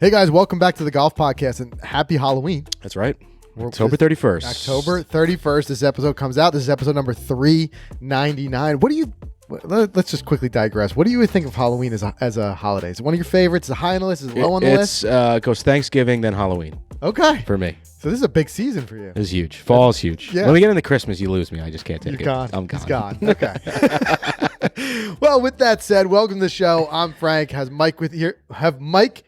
Hey guys, welcome back to the Golf Podcast and happy Halloween. That's right. October 31st. October 31st, this episode comes out. This is episode number 399. Let's just quickly digress. What do you think of Halloween as a holiday? Is it one of your favorites? Is it high on the list? Is it low on the list? It goes Thanksgiving, then Halloween. Okay. For me. So this is a big season for you. It's huge. Fall's huge. Yeah. When we get into Christmas, you lose me. I just can't take You're it. gone. I'm gone. He's gone. Okay. Well, with that said, welcome to the show. I'm Frank. Have Mike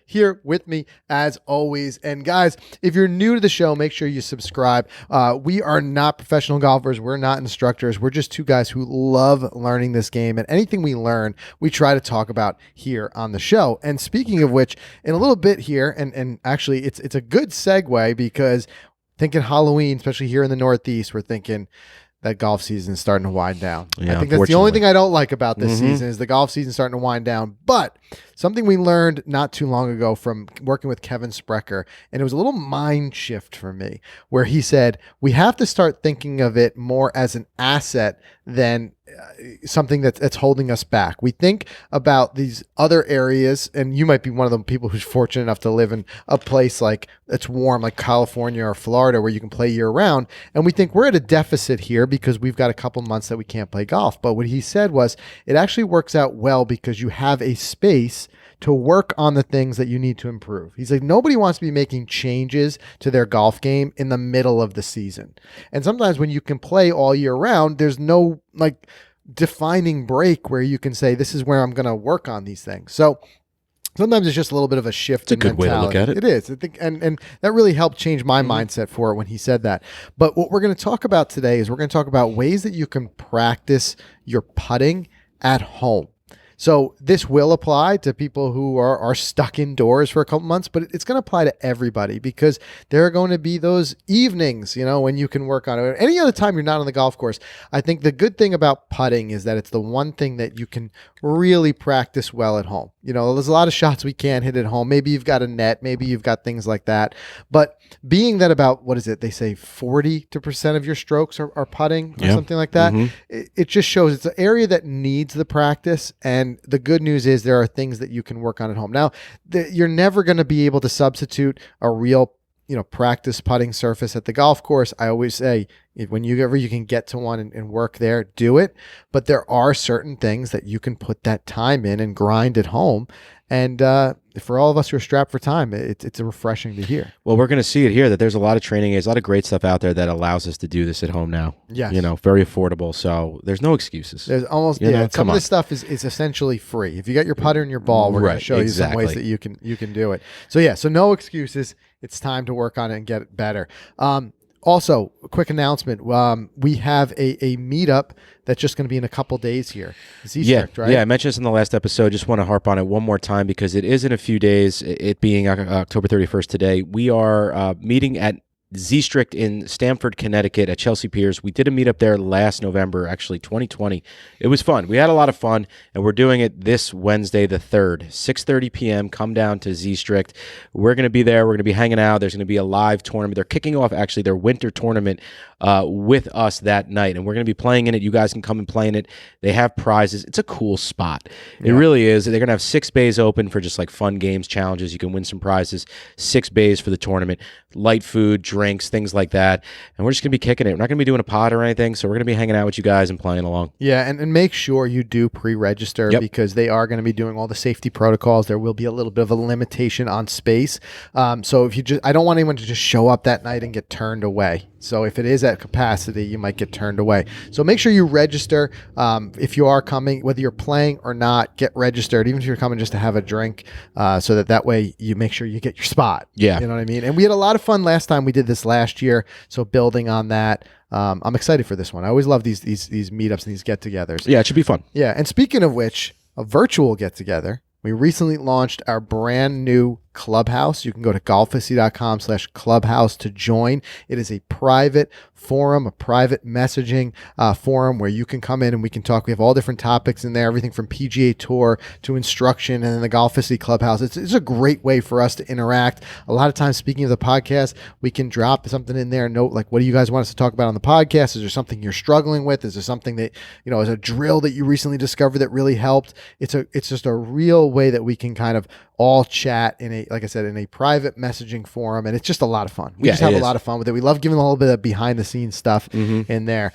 here with me as always. And guys, if you're new to the show, make sure you subscribe. We are not professional golfers. We're not instructors. We're just two guys who love learning this game. And anything we learn, we try to talk about here on the show. And speaking of which, in a little bit here, and actually it's a good segue because thinking Halloween, especially here in the Northeast, we're thinking that golf season is starting to wind down. Yeah, I think that's the only thing I don't like about this season is the golf season starting to wind down. But something we learned not too long ago from working with Kevin Sprecher, and it was a little mind shift for me, where he said, we have to start thinking of it more as an asset than something that's holding us back. We think about these other areas, and you might be one of the people who's fortunate enough to live in a place like it's warm, like California or Florida, where you can play year round. And we think we're at a deficit here because we've got a couple months that we can't play golf. But what he said was it actually works out well because you have a space to work on the things that you need to improve. He's like, nobody wants to be making changes to their golf game in the middle of the season. And sometimes when you can play all year round, there's no like defining break where you can say, this is where I'm going to work on these things. So sometimes it's just a little bit of a shift in mentality. It's a good way to look at it. It is. I think, and that really helped change my mindset for it when he said that. But what we're going to talk about today is we're going to talk about ways that you can practice your putting at home. So this will apply to people who are stuck indoors for a couple months, but it's going to apply to everybody because there are going to be those evenings, when you can work on it. Any other time you're not on the golf course, I think the good thing about putting is that it's the one thing that you can really practice well at home. There's a lot of shots we can't hit at home. Maybe you've got a net, maybe you've got things like that. But being that about, what is it? They say 40% of your strokes are putting or something like that. It just shows it's an area that needs the practice. And the good news is there are things that you can work on at home. Now, you're never going to be able to substitute a real practice putting surface at the golf course. I always say, whenever you can get to one and work there, do it. But there are certain things that you can put that time in and grind at home. And for all of us who are strapped for time, it's refreshing to hear. Well, we're going to see it here that there's a lot of training aids, a lot of great stuff out there that allows us to do this at home now. Yes. Very affordable. So there's no excuses. There's almost, some of this stuff is essentially free. If you got your putter and your ball, we're going to show you some ways that you can do it. So no excuses. It's time to work on it and get it better. Also, a quick announcement. We have a meetup that's just going to be in a couple days here. Z-Strict, right? Yeah, I mentioned this in the last episode. Just want to harp on it one more time because it is in a few days, it being October 31st today. We are meeting at Z-Strict in Stamford, Connecticut at Chelsea Piers. We did a meetup there last November, actually 2020. It was fun. We had a lot of fun, and we're doing it this Wednesday, the 3rd, 6:30 p.m. Come down to Z-Strict. We're going to be there. We're going to be hanging out. There's going to be a live tournament. They're kicking off, actually, their winter tournament with us that night, and we're going to be playing in it. You guys can come and play in it. They have prizes. It's a cool spot. It really is. They're going to have 6 bays open for just like fun games, challenges. You can win some prizes. 6 bays for the tournament. Light food, drinks, things like that. And we're just going to be kicking it. We're not going to be doing a pod or anything, so we're going to be hanging out with you guys and playing along. Yeah, and make sure you do pre-register because they are going to be doing all the safety protocols. There will be a little bit of a limitation on space. So I don't want anyone to just show up that night and get turned away. So if it is at capacity, you might get turned away. So make sure you register. If you are coming, whether you're playing or not, get registered, even if you're coming just to have a drink, so that way you make sure you get your spot. Yeah. You know what I mean? And we had a lot of fun last time we did this last year. So building on that, I'm excited for this one. I always love these meetups and these get-togethers. Yeah, it should be fun. Yeah. And speaking of which, a virtual get-together, we recently launched our brand new Clubhouse. You can go to golficity.com/clubhouse to join. It is a private forum, a private messaging forum where you can come in and we can talk. We have all different topics in there, everything from PGA Tour to instruction, and then the Golficity Clubhouse. It's a great way for us to interact. A lot of times, speaking of the podcast, we can drop something in there, note like, what do you guys want us to talk about on the podcast? Is there something you're struggling with? Is there something that, is a drill that you recently discovered that really helped? It's just a real way that we can kind of all chat in a, like I said, in a private messaging forum, and it's just a lot of fun. We just have a lot of fun with it. We love giving a little bit of behind the scenes stuff in there.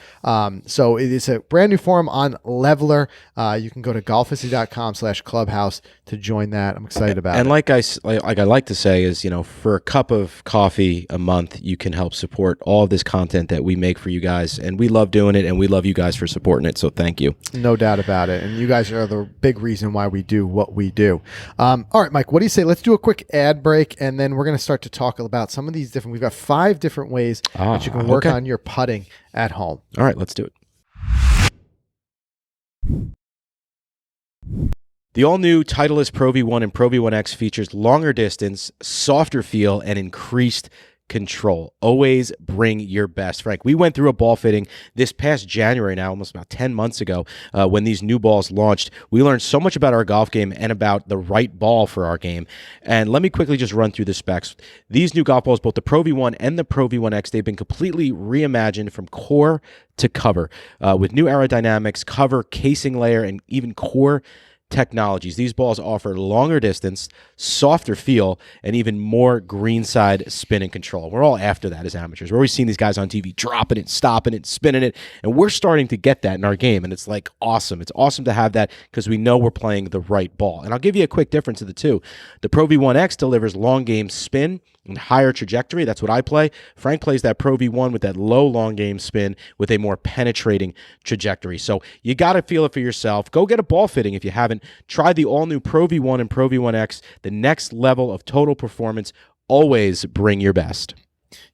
So it is a brand new forum on Leveler. You can go to golficity.com/clubhouse to join that. I'm excited about it. And like I like to say is, for a cup of coffee a month, you can help support all of this content that we make for you guys, and we love doing it, and we love you guys for supporting it. So thank you. No doubt about it. And you guys are the big reason why we do what we do. All right, Mike, what do you say? Let's do a quick ad break, and then we're going to start to talk about some of these different, we've got 5 different ways that you can work on your putting at home. All right, let's do it. The all-new Titleist Pro V1 and Pro V1X features longer distance, softer feel, and increased control. Always bring your best. Frank, we went through a ball fitting this past January now, almost about 10 months ago, when these new balls launched. We learned so much about our golf game and about the right ball for our game. And let me quickly just run through the specs. These new golf balls, both the Pro V1 and the Pro V1X, they've been completely reimagined from core to cover, with new aerodynamics, cover, casing layer, and even core technologies. These balls offer longer distance, softer feel, and even more greenside spin and control. We're all after that as amateurs. We're always seeing these guys on TV dropping it, stopping it, spinning it, and we're starting to get that in our game, and it's like awesome. It's awesome to have that because we know we're playing the right ball. And I'll give you a quick difference of the two. The Pro V1X delivers long game spin and higher trajectory. That's what I play. Frank plays that Pro V1 with that low long game spin with a more penetrating trajectory. So you got to feel it for yourself. Go get a ball fitting if you haven't. Try the all-new Pro V1 and Pro V1X, the next level of total performance. Always bring your best.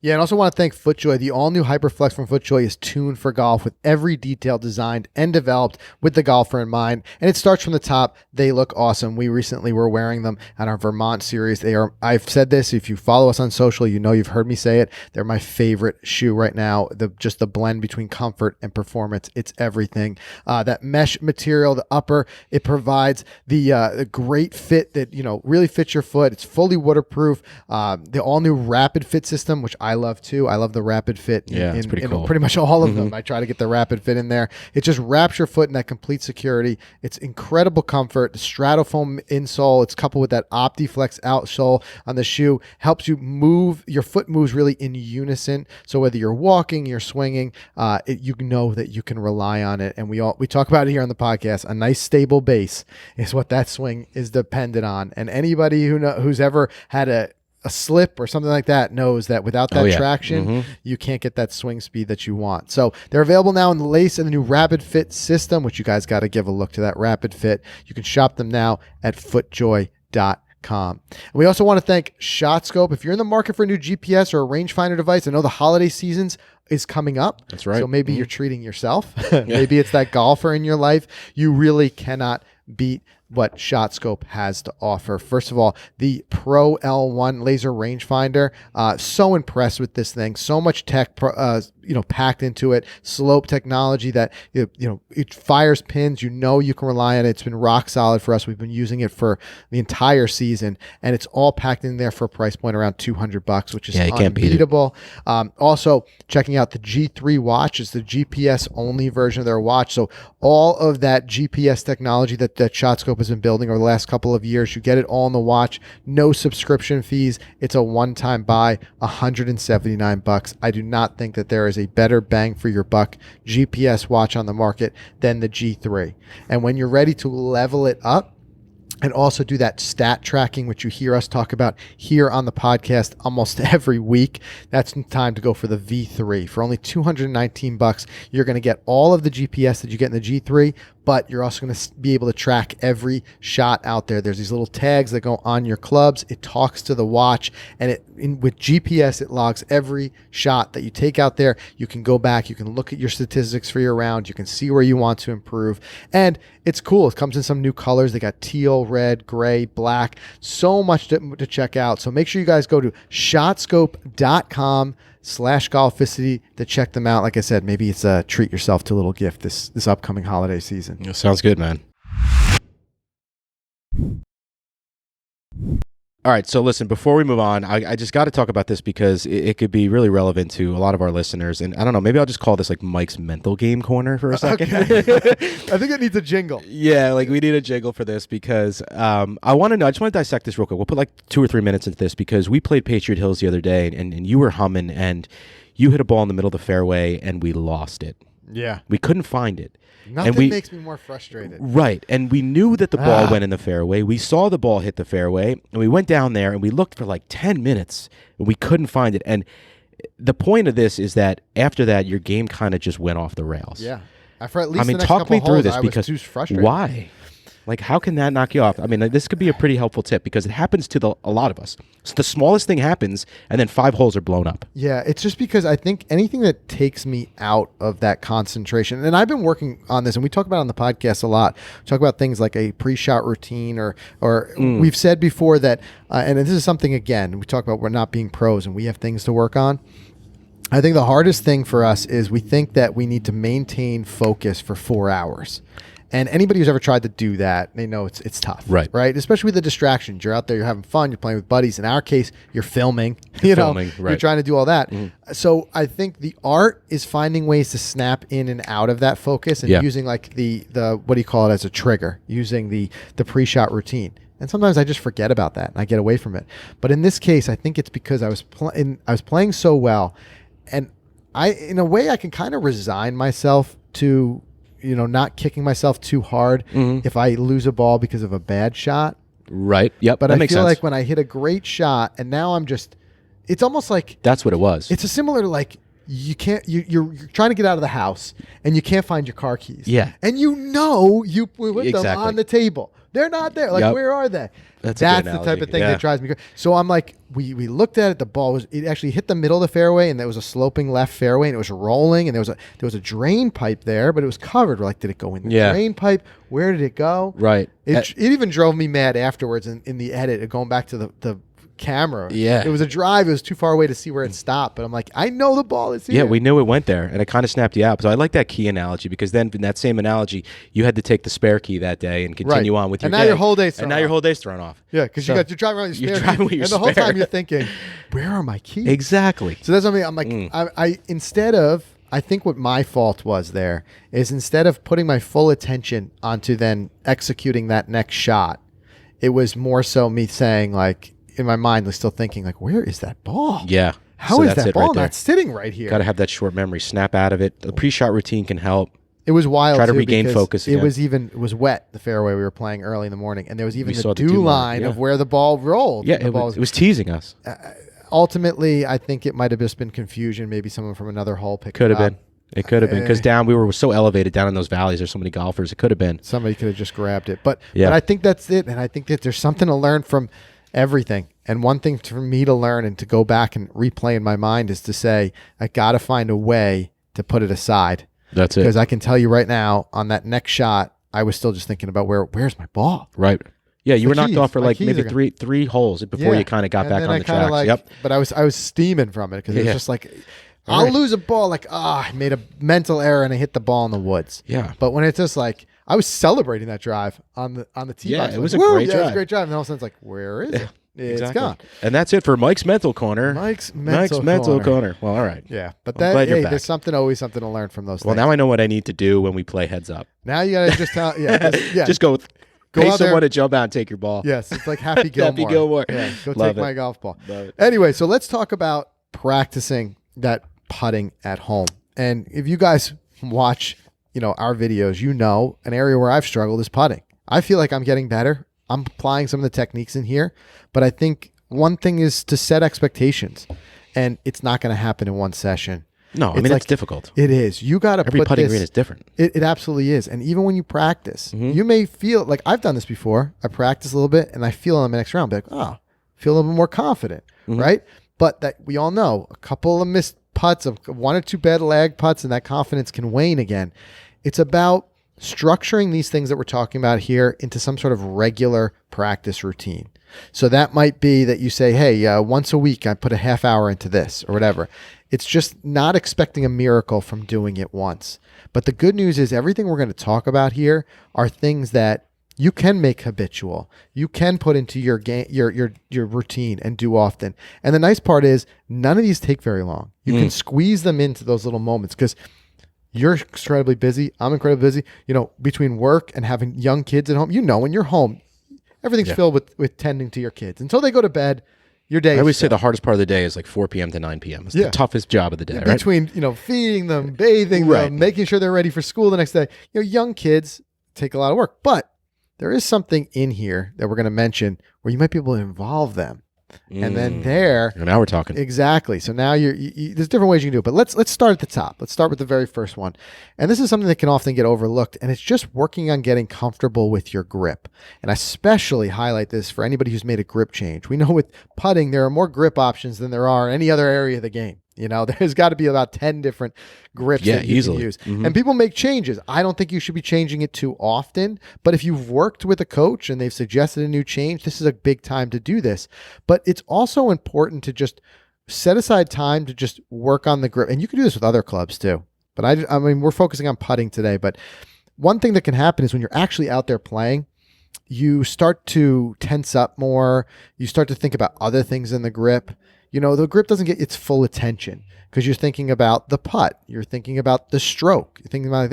Yeah, and also want to thank FootJoy. The all-new Hyperflex from FootJoy is tuned for golf with every detail designed and developed with the golfer in mind. And it starts from the top. They look awesome. We recently were wearing them on our Vermont series. I've said this, if you follow us on social, you know you've heard me say it. They're my favorite shoe right now. Just the blend between comfort and performance. It's everything. That mesh material, the upper, it provides the great fit that, really fits your foot. It's fully waterproof. The all-new Rapid Fit system, which I love too. I love the Rapid Fit it's pretty cool. Pretty much all of them. I try to get the Rapid Fit in there. It just wraps your foot in that complete security. It's incredible comfort. The Stratofoam insole, it's coupled with that OptiFlex outsole on the shoe, helps you move. Your foot moves really in unison. So whether you're walking, you're swinging, you know that you can rely on it. And we talk about it here on the podcast. A nice stable base is what that swing is dependent on. And anybody who's ever had a slip or something like that knows that without that traction, you can't get that swing speed that you want. So they're available now in the Lace and the new Rapid Fit system, which you guys got to give a look to that Rapid Fit. You can shop them now at footjoy.com. And we also want to thank ShotScope. If you're in the market for a new GPS or a rangefinder device, I know the holiday seasons is coming up. That's right. So maybe you're treating yourself. Maybe it's that golfer in your life. You really cannot beat what ShotScope has to offer. First of all, the Pro L1 laser rangefinder. So impressed with this thing. So much tech, packed into it. Slope technology that it fires pins. You can rely on it. It's been rock solid for us. We've been using it for the entire season, and it's all packed in there for a price point around $200, which is unbeatable. Also, checking out the G3 watch. It's the GPS only version of their watch. So all of that GPS technology that ShotScope has been building over the last couple of years, you get it all in the watch. No subscription fees. It's a one-time buy, $179. I do not think that there is a better bang for your buck GPS watch on the market than the G3. And when you're ready to level it up and also do that stat tracking, which you hear us talk about here on the podcast almost every week, that's time to go for the V3. For only $219, you're going to get all of the GPS that you get in the G3, but you're also going to be able to track every shot out there. There's these little tags that go on your clubs. It talks to the watch, and with GPS, it logs every shot that you take out there. You can go back. You can look at your statistics for your round. You can see where you want to improve. And it's cool. It comes in some new colors. They got teal, red, gray, black. So much to check out. So make sure you guys go to shotscope.com/Golficity to check them out. Like I said, maybe it's a treat yourself to a little gift this upcoming holiday season. Sounds good, man. All right, so listen, before we move on, I just got to talk about this because it could be really relevant to a lot of our listeners. And I don't know, maybe I'll just call this like Mike's mental game corner for a second. Okay. I think it needs a jingle. Yeah, like we need a jingle for this because I want to know, I just want to dissect this real quick. We'll put like 2 or 3 minutes into this because we played Patriot Hills the other day and you were humming and you hit a ball in the middle of the fairway and we lost it. Yeah. We couldn't find it. Nothing makes me more frustrated. Right. And we knew that the ball went in the fairway. We saw the ball hit the fairway, and we went down there, and we looked for like 10 minutes, and we couldn't find it. And the point of this is that after that, your game kind of just went off the rails. Yeah. For at least I mean, the next talk couple me through holes, this I was because too frustrated. why? Like, how can that knock you off? I mean, this could be a pretty helpful tip because it happens to a lot of us. So the smallest thing happens, and then 5 holes are blown up. Yeah, it's just because I think anything that takes me out of that concentration, and I've been working on this, and we talk about it on the podcast a lot. We talk about things like a pre-shot routine, or we've said before that, and this is something, again, we talk about we're not being pros, and we have things to work on. I think the hardest thing for us is we think that we need to maintain focus for 4 hours. And anybody who's ever tried to do that, they know it's tough, right? Especially with the distractions. You're out there, you're having fun, you're playing with buddies. In our case, you're filming. You're trying to do all that. Mm-hmm. So I think the art is finding ways to snap in and out of that focus and using like the what do you call it as a trigger, using the pre-shot routine. And sometimes I just forget about that and I get away from it. But in this case, I think it's because I was playing so well, and in a way I can kind of resign myself to not kicking myself too hard if I lose a ball because of a bad shot. Right. Yep. But I feel like when I hit a great shot and now it's almost like that's what it was. It's a similar to like you're trying to get out of the house and you can't find your car keys. Yeah. And you put them on the table. They're not there. Like, where are they? That's the type of thing that drives me crazy. So I'm like, we looked at it. The ball it actually hit the middle of the fairway, and there was a sloping left fairway, and it was rolling, and there was a drain pipe there, but it was covered. We're like, did it go in the drain pipe? Where did it go? Right. It even drove me mad afterwards in the edit, going back to the camera. Yeah. It was a drive. It was too far away to see where it stopped. But I'm like, I know the ball is here. Yeah, we knew it went there, and it kind of snapped you out. So I like that key analogy because then in that same analogy, you had to take the spare key that day and continue on with your day. And now your whole day's thrown off. And now your whole day's thrown off. Yeah, because you're driving around with your spare key. And the whole time you're thinking, where are my keys? Exactly. So that's what I mean. I'm like, I think what my fault was there is instead of putting my full attention onto then executing that next shot, it was more so me saying like, in my mind, was still thinking like, where is that ball? Yeah. How is that ball not sitting right here? Got to have that short memory. Snap out of it. The pre-shot routine can help. It was wild. Try to regain focus again. It was wet, the fairway we were playing early in the morning, and there was even the dew line of where the ball rolled. Yeah, it was teasing us. Ultimately, I think it might have just been confusion. Maybe someone from another hole picked it up. Could have been. It could have been because we were so elevated down in those valleys. There's so many golfers. It could have been. Somebody could have just grabbed it. But I think that's it. And I think that there's something to learn from everything. And one thing for me to learn and to go back and replay in my mind is to say, I got to find a way to put it aside. That's it. Because I can tell you right now, on that next shot, I was still just thinking about where's my ball? Right. Yeah, you were knocked off for like maybe three holes before you kind of got back on the tracks. Like, but I was steaming from it because it was just like, I'll lose a ball. Like, I made a mental error and I hit the ball in the woods. Yeah. But when it's just like, I was celebrating that drive on the tee box. Yeah, it was a great drive. It was a great drive. And all of a sudden it's like, where is it? It's gone. And that's it for Mike's Mental Corner. Mike's Mental Corner. Well, all right. Yeah. But there's always something to learn from those things. Well, now I know what I need to do when we play heads up. Now you got to just tell, just go pay someone to jump out and take your ball. Yes. It's like Happy Gilmore. Happy Gilmore. Yeah. Go take my golf ball. Anyway, so let's talk about practicing that putting at home. And if you guys watch, our videos, an area where I've struggled is putting. I feel like I'm getting better. I'm applying some of the techniques in here, but I think one thing is to set expectations, and it's not going to happen in one session. No, it's difficult. It is. You got to put every putting green is different. It absolutely is. And even when you practice, you may feel like I've done this before. I practice a little bit, and I feel on the next round, like, feel a little bit more confident, right? But that we all know a couple of missed putts, of 1 or 2 bad lag putts, and that confidence can wane again. It's about structuring these things that we're talking about here into some sort of regular practice routine. So that might be that you say, hey, once a week I put a half hour into this or whatever. It's just not expecting a miracle from doing it once. But the good news is everything we're going to talk about here are things that you can make habitual. You can put into your game, your routine and do often. And the nice part is none of these take very long. You can squeeze them into those little moments because you're incredibly busy. I'm incredibly busy. Between work and having young kids at home, when you're home, everything's filled with tending to your kids until they go to bed. Your day. I always say the hardest part of the day is like 4 p.m. to 9 p.m. It's the toughest job of the day, right? Between, feeding them, bathing them, making sure they're ready for school the next day. Young kids take a lot of work, but there is something in here that we're going to mention where you might be able to involve them. And then now we're talking. Exactly. So now there's different ways you can do it, but let's start at the top. Let's start with the very first one. And this is something that can often get overlooked, and it's just working on getting comfortable with your grip. And I especially highlight this for anybody who's made a grip change. We know with putting, there are more grip options than there are in any other area of the game. There's got to be about 10 different grips that you can use. And people make changes. I don't think you should be changing it too often. But if you've worked with a coach and they've suggested a new change, this is a big time to do this. But it's also important to just set aside time to just work on the grip. And you can do this with other clubs too. But I mean, we're focusing on putting today. But one thing that can happen is when you're actually out there playing, you start to tense up more. You start to think about other things in the grip. The grip doesn't get its full attention because you're thinking about the putt. You're thinking about the stroke. You're thinking about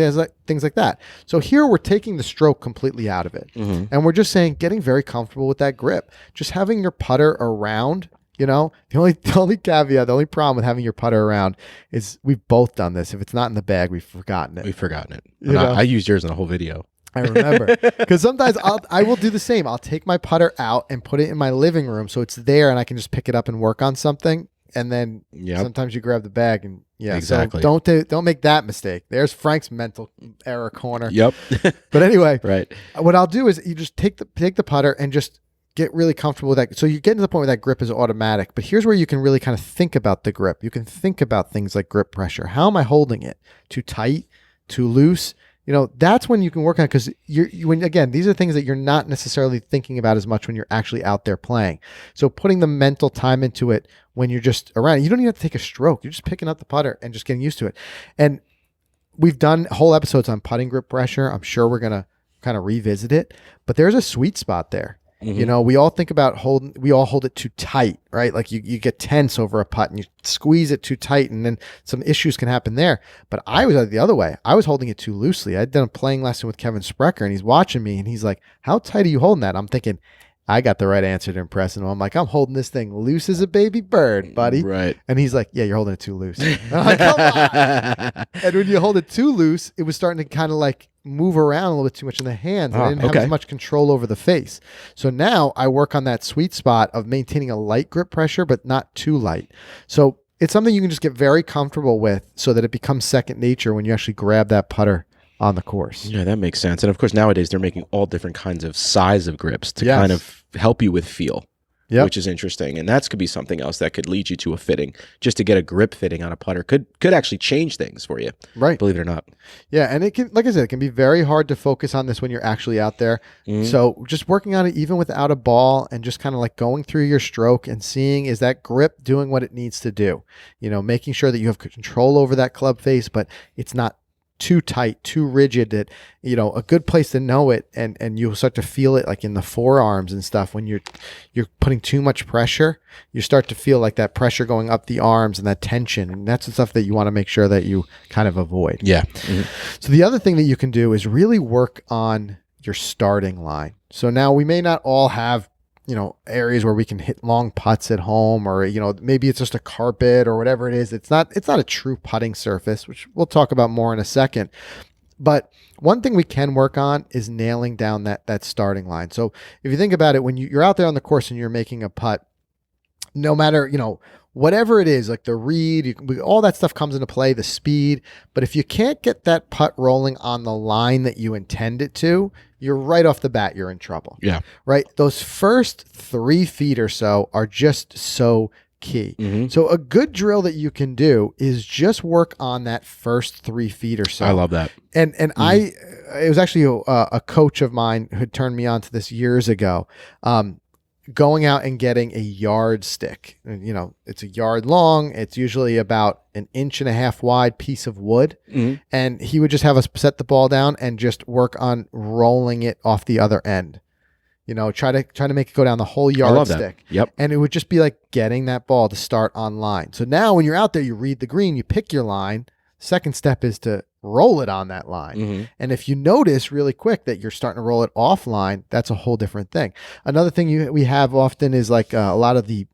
things like that. So here we're taking the stroke completely out of it. And we're just saying getting very comfortable with that grip. Just having your putter around, the only caveat, the only problem with having your putter around is we've both done this. If it's not in the bag, we've forgotten it. I used yours in a whole video. I remember because sometimes I will do the same. I'll take my putter out and put it in my living room so it's there and I can just pick it up and work on something. And then sometimes you grab the bag and exactly. So don't make that mistake. There's Frank's mental error corner. Yep. But anyway, right. What I'll do is you just take the putter and just get really comfortable with that. So you get to the point where that grip is automatic. But here's where you can really kind of think about the grip. You can think about things like grip pressure. How am I holding it? Too tight? Too loose? That's when you can work on it because again, these are things that you're not necessarily thinking about as much when you're actually out there playing. So putting the mental time into it when you're just around, you don't even have to take a stroke. You're just picking up the putter and just getting used to it. And we've done whole episodes on putting grip pressure. I'm sure we're going to kind of revisit it, but there's a sweet spot there. We all think about we all hold it too tight, right? Like you get tense over a putt and you squeeze it too tight and then some issues can happen there. But I was the other way. I was holding it too loosely. I'd done a playing lesson with Kevin Sprecher and he's watching me and he's like, how tight are you holding that? I'm thinking, I got the right answer to impress him. I'm like, I'm holding this thing loose as a baby bird, buddy. Right. And he's like, yeah, you're holding it too loose. I'm like, come on. And when you hold it too loose, it was starting to kind of like move around a little bit too much in the hands. And I didn't have as much control over the face. So now I work on that sweet spot of maintaining a light grip pressure, but not too light. So it's something you can just get very comfortable with so that it becomes second nature when you actually grab that putter on the course. Yeah, that makes sense. And of course, nowadays they're making all different kinds of size of grips to kind of help you with feel, which is interesting. And that could be something else that could lead you to a fitting. Just to get a grip fitting on a putter could actually change things for you. Right. Believe it or not. Yeah. And it can, like I said, it can be very hard to focus on this when you're actually out there. So just working on it even without a ball and just kind of like going through your stroke and seeing, is that grip doing what it needs to do? Making sure that you have control over that club face, but it's not too tight, too rigid, that a good place to know it and you'll start to feel it like in the forearms and stuff. When you're putting too much pressure, you start to feel like that pressure going up the arms and that tension, and that's the stuff that you want to make sure that you kind of avoid. So the other thing that you can do is really work on your starting line. So now we may not all have areas where we can hit long putts at home, or, maybe it's just a carpet or whatever it is. It's not a true putting surface, which we'll talk about more in a second. But one thing we can work on is nailing down that starting line. So if you think about it, when you're out there on the course and you're making a putt, no matter, whatever it is, like the read, all that stuff comes into play, the speed. But if you can't get that putt rolling on the line that you intend it to, you're right off the bat, you're in trouble. Yeah. Right? Those first 3 feet or so are just so key. So a good drill that you can do is just work on that first 3 feet or so. I love that. And it was actually a coach of mine who turned me on to this years ago. going out and getting a yardstick. You know, it's a yard long. It's usually about 1.5 inches wide piece of wood. And he would just have us set the ball down and just work on rolling it off the other end. You know, try to make it go down the whole yardstick. Yep. And it would just be like getting that ball to start on line. So now when you're out there, you read the green, you pick your line. Second step is to roll it on that line. And if you notice really quick that you're starting to roll it offline, that's a whole different thing. Another thing we have often is like a lot of the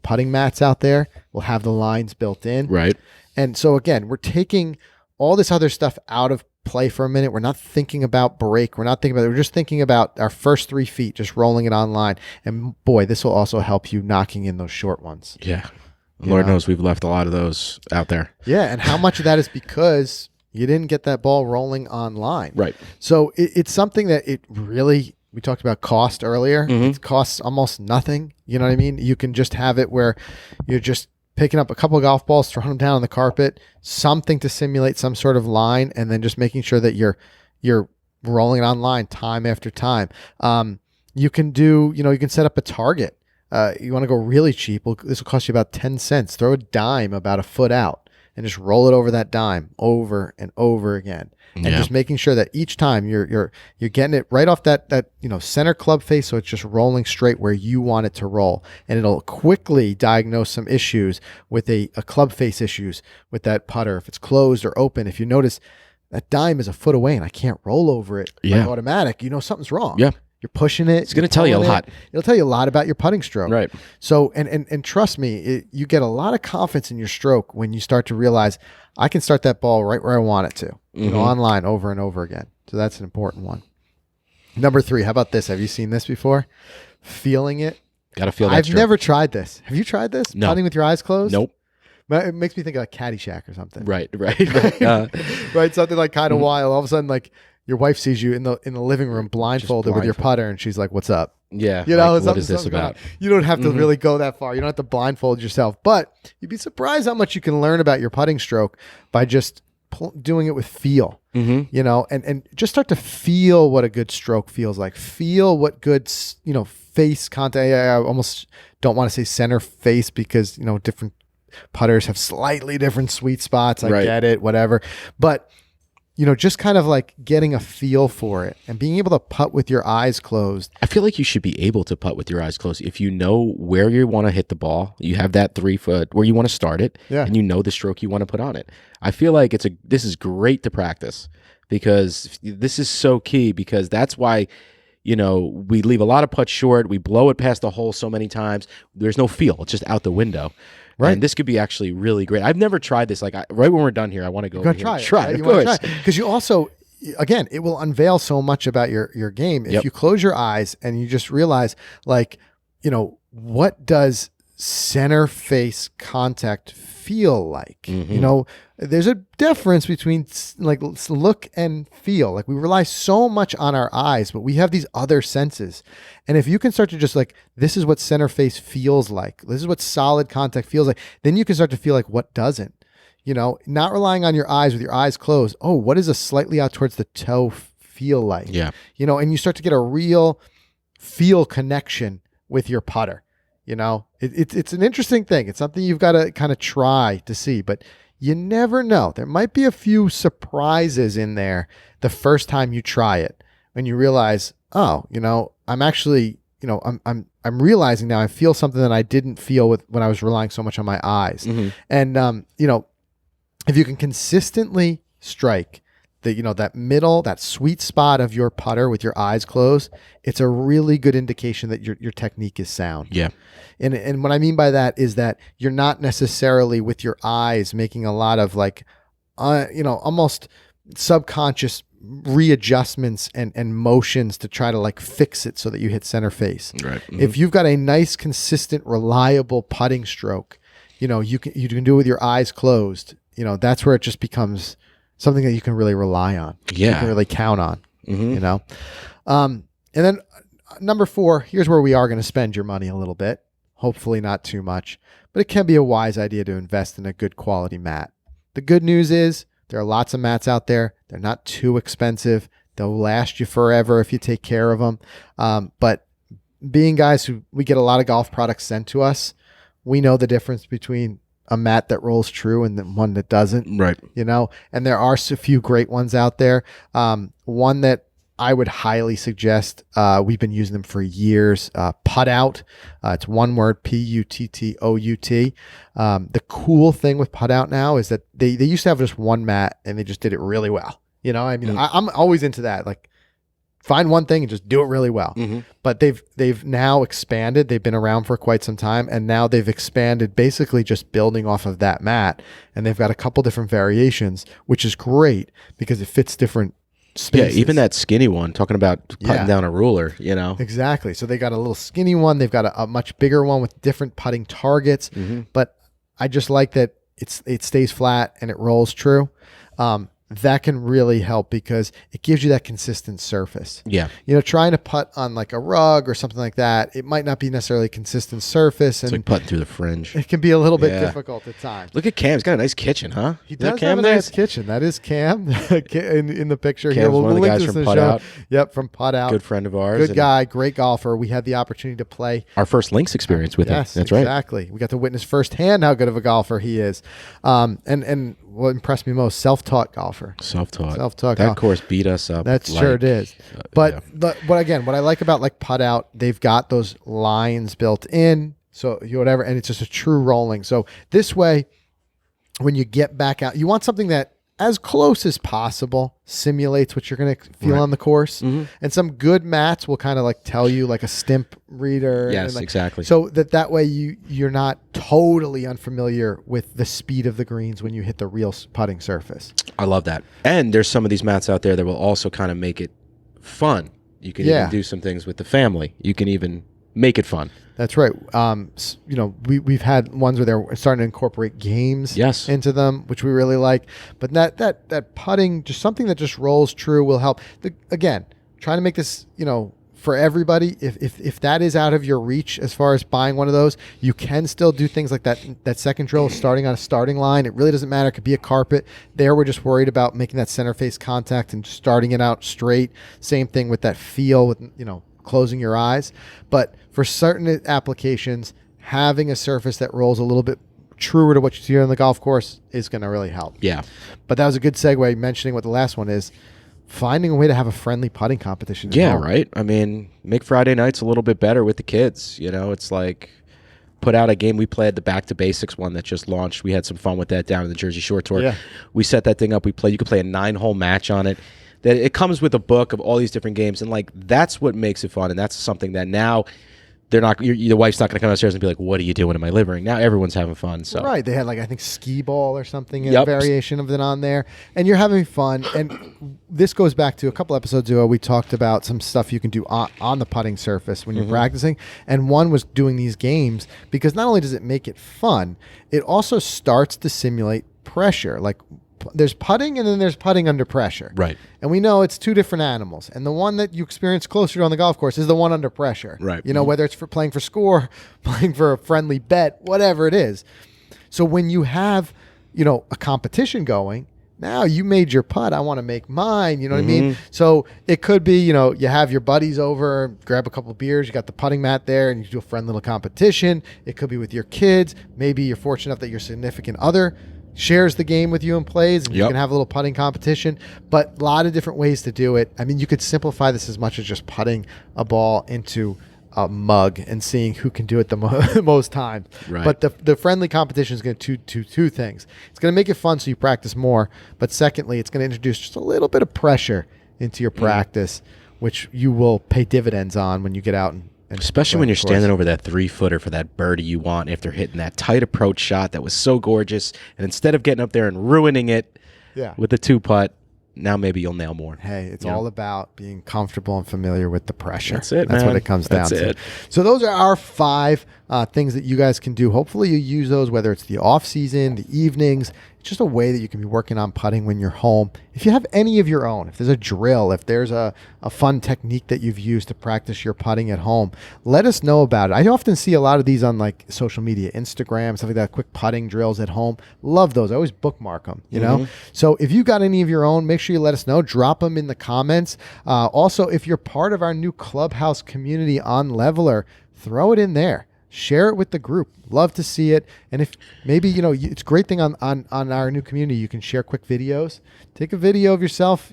putting mats out there will have the lines built in. Right. And so again, we're taking all this other stuff out of play for a minute. We're not thinking about break. We're not thinking about it. We're just thinking about our first 3 feet, just rolling it online. And boy, this will also help you knocking in those short ones. Yeah. Lord knows we've left a lot of those out there. Yeah. And how much of that is because you didn't get that ball rolling online. Right. So it's something that we talked about cost earlier. It costs almost nothing. You know what I mean? You can just have it where you're just picking up a couple of golf balls, throwing them down on the carpet, something to simulate some sort of line, and then just making sure that you're rolling it online time after time. You can set up a target. You want to go really cheap. This will cost you about 10 cents. Throw a dime about a foot out and just roll it over that dime over and over again. And just making sure that each time you're getting it right off that center club face, so it's just rolling straight where you want it to roll, and it'll quickly diagnose some issues with a club face issues with that putter, if it's closed or open. If you notice that dime is a foot away and I can't roll over it like automatic, something's wrong. Yeah. You're pushing it. It's going to tell you a lot. It'll tell you a lot about your putting stroke. Right. So, and trust me, you get a lot of confidence in your stroke when you start to realize I can start that ball right where I want it to, online over and over again. So that's an important one. Number 3, how about this? Have you seen this before? Feeling it. Got to feel that I've stroke. never tried this. Have you tried this? No. Putting with your eyes closed? Nope. It makes me think of like Caddyshack or something. Right. Right. Something like kind of wild. All of a sudden, like your wife sees you in the living room blindfolded with your putter, and she's like, "What's up?" Yeah. What is this about? You don't have to really go that far. You don't have to blindfold yourself, but you'd be surprised how much you can learn about your putting stroke by just doing it with feel. And just start to feel what a good stroke feels like. Feel what good, face contact. I almost don't want to say center face because different putters have slightly different sweet spots. I get it, whatever, but. Just kind of like getting a feel for it and being able to putt with your eyes closed. I feel like you should be able to putt with your eyes closed. If you know where you want to hit the ball, you have that 3 foot where you want to start it, and you know the stroke you want to put on it. I feel like this is great to practice because this is so key, because that's why, we leave a lot of putts short. We blow it past the hole so many times. There's no feel. It's just out the window. Right. And this could be actually really great. I've never tried this. Like right when we're done here, I want to go over here and try it. Of course. Because you also, again, it will unveil so much about your game. If you close your eyes and you just realize, like, what does center face contact feel like? There's a difference between like look and feel. Like we rely so much on our eyes, but we have these other senses. And if you can start to just like, this is what center face feels like, this is what solid contact feels like, then you can start to feel like what doesn't. Not relying on your eyes with your eyes closed. Oh, what does a slightly out towards the toe feel like? Yeah. And you start to get a real feel connection with your putter. It's an interesting thing. It's something you've got to kind of try to see, but you never know. There might be a few surprises in there the first time you try it, when you realize, oh, I'm actually, I'm realizing now I feel something that I didn't feel when I was relying so much on my eyes. And if you can consistently strike that middle, that sweet spot of your putter with your eyes closed, it's a really good indication that your technique is sound. Yeah. And what I mean by that is that you're not necessarily with your eyes making a lot of like, almost subconscious readjustments and motions to try to like fix it so that you hit center face. Right. If you've got a nice, consistent, reliable putting stroke, you can do it with your eyes closed. That's where it just becomes something that you can really rely on. Yeah. You can really count on, And then number 4, here's where we are going to spend your money a little bit. Hopefully not too much, but it can be a wise idea to invest in a good quality mat. The good news is there are lots of mats out there. They're not too expensive. They'll last you forever if you take care of them. But being guys who we get a lot of golf products sent to us, we know the difference between a mat that rolls true and the one that doesn't. Right. And there are a few great ones out there. One that I would highly suggest, we've been using them for years, Putt Out. It's one word, Puttout. The cool thing with Putt Out now is that they used to have just one mat and they just did it really well. I'm always into that. Like, find one thing and just do it really well. Mm-hmm. But they've now expanded. They've been around for quite some time, and now they've expanded, basically just building off of that mat. And they've got a couple different variations, which is great because it fits different spaces. Yeah, even that skinny one, talking about putting down a ruler, Exactly. So they got a little skinny one. They've got a much bigger one with different putting targets. Mm-hmm. But I just like that it stays flat and it rolls true. That can really help because it gives you that consistent surface. Yeah. Trying to putt on like a rug or something like that, it might not be necessarily a consistent surface. It's and like putting through the fringe. It can be a little bit difficult at times. Look at Cam. He's got a nice kitchen, huh? He does have a nice kitchen. That is Cam in the picture Cam's here. one of the guys from Putt Out. Yep, from Putt Out. Good friend of ours. Good guy, great golfer. We had the opportunity to play. Our first links experience with him. That's right. Exactly. We got to witness firsthand how good of a golfer he is. And what impressed me most, self-taught golfer. Self-taught. Self-taught. That course beat us up. That sure it is. But again, what I like about like Putt Out, they've got those lines built in. So whatever, and it's just a true rolling. So this way, when you get back out, you want something that as close as possible simulates what you're going to feel on the course. Mm-hmm. And some good mats will kind of like tell you like a stimp reader. Yes, exactly. So that way you're not totally unfamiliar with the speed of the greens when you hit the real putting surface. I love that. And there's some of these mats out there that will also kind of make it fun. You can even do some things with the family. You can even make it fun. That's right. We've had ones where they're starting to incorporate games into them, which we really like. But that putting, just something that just rolls true, will help. Again, trying to make this, for everybody. If that is out of your reach as far as buying one of those, you can still do things like that second drill, starting on a starting line. It really doesn't matter. It could be a carpet. There, we're just worried about making that center face contact and starting it out straight. Same thing with that feel with, closing your eyes. But for certain applications, having a surface that rolls a little bit truer to what you see on the golf course is going to really help. Yeah. But that was a good segue, mentioning what the last one is, finding a way to have a friendly putting competition. Yeah, right. I mean, make Friday nights a little bit better with the kids. It's like put out a game. We played the Back to Basics one that just launched. We had some fun with that down in the Jersey Shore Tour. Yeah. We set that thing up. You could play a 9-hole match on it. That it comes with a book of all these different games, and like that's what makes it fun. And that's something that now they're not. Your wife's not going to come downstairs and be like, "What are you doing in my living room?" Now everyone's having fun. So right, they had like I think skee ball or something, a variation of it on there, and you're having fun. And this goes back to a couple episodes ago. We talked about some stuff you can do on the putting surface when you're practicing, and one was doing these games because not only does it make it fun, it also starts to simulate pressure. Like, there's putting and then there's putting under pressure. Right. And we know it's two different animals. And the one that you experience closer to on the golf course is the one under pressure. Right. Whether it's for playing for score, playing for a friendly bet, whatever it is. So when you have, a competition going, now you made your putt, I want to make mine, you know what I mean? So it could be, you have your buddies over, grab a couple of beers, you got the putting mat there, and you do a friend little competition. It could be with your kids. Maybe you're fortunate enough that your significant other shares the game with you and plays, and you can have a little putting competition. But a lot of different ways to do it. I mean, you could simplify this as much as just putting a ball into a mug and seeing who can do it the most times. Right. But the friendly competition is going to do two things. It's going to make it fun so you practice more. But secondly, it's going to introduce just a little bit of pressure into your practice, which you will pay dividends on when you get out and especially when you're standing over that 3-footer for that birdie you want after hitting that tight approach shot that was so gorgeous, and instead of getting up there and ruining it with the 2-putt, now maybe you'll nail more. Hey, it's all about being comfortable and familiar with the pressure. That's it, That's man. what it comes down to. It. So those are our 5 things that you guys can do. Hopefully you use those, whether it's the off season, the evenings. It's just a way that you can be working on putting when you're home. If you have any of your own, if there's a drill, if there's a fun technique that you've used to practice your putting at home, let us know about it. I often see a lot of these on like social media, Instagram, stuff like that, quick putting drills at home. Love those. I always bookmark them, you know? So if you got any of your own, make sure you let us know. Drop them in the comments. Also, if you're part of our new Clubhouse community on Leveler, throw it in there. Share it with the group. Love to see it. And if maybe, it's a great thing on our new community. You can share quick videos. Take a video of yourself,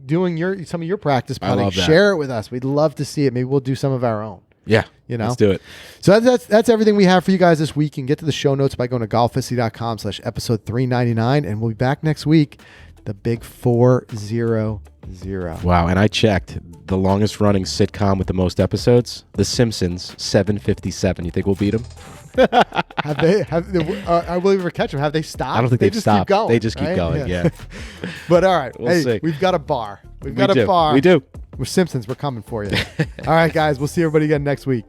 doing some of your practice putting. I love that. Share it with us. We'd love to see it. Maybe we'll do some of our own. Yeah. Let's do it. So that's everything we have for you guys this week. You can get to the show notes by going to golficity.com/episode 399. And we'll be back next week. The big 400. Wow. And I checked the longest running sitcom with the most episodes, The Simpsons, 757. You think we'll beat them? I will ever catch them. Have they stopped? I don't think they've just stopped. Keep going, they just keep going. Yeah. But all right. We'll see. We've got a bar. We've got a bar. We do. We're Simpsons. We're coming for you. All right, guys. We'll see everybody again next week.